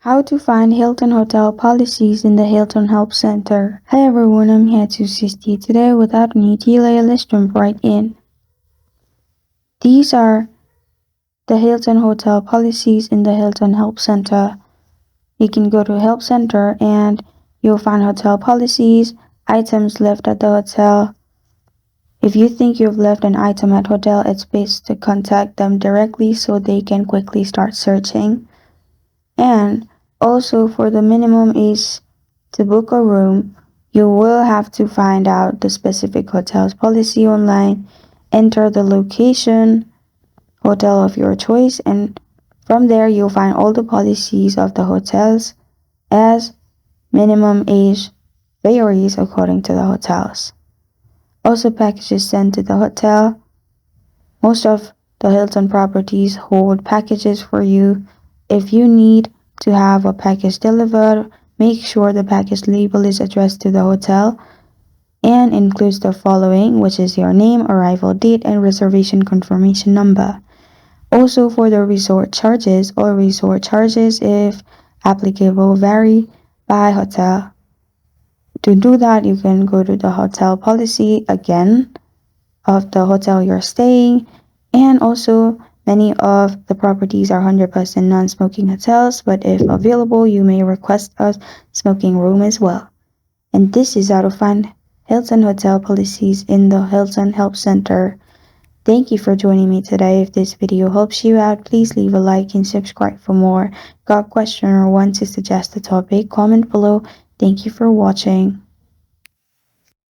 How to find Hilton Hotel Policies in the Hilton Help Center. Hi everyone, I'm here to assist you today. Without any delay, let's jump right in. These are the Hilton Hotel Policies in the Hilton Help Center. You can go to Help Center and you'll find hotel policies, items left at the hotel. If you think you've left an item at hotel, it's best to contact them directly so they can quickly start searching. And also, for the minimum age to book a room, you will have to find out the specific hotel's policy online, enter the location, hotel of your choice, and from there you'll find all the policies of the hotels, as minimum age varies according to the hotels. Also, packages sent to the hotel. Most of the Hilton properties hold packages for you. If you need to have a package delivered, make sure the package label is addressed to the hotel and includes the following, which is your name, arrival date, and reservation confirmation number. Also, for the resort charges, all resort charges, if applicable, vary by hotel. To do that, you can go to the hotel policy again of the hotel you're staying, and also many of the properties are 100% non-smoking hotels, but if available, you may request a smoking room as well. And this is how to find Hilton Hotel Policies in the Hilton Help Center. Thank you for joining me today. If this video helps you out, please leave a like and subscribe for more. Got a question or want to suggest a topic? Comment below. Thank you for watching.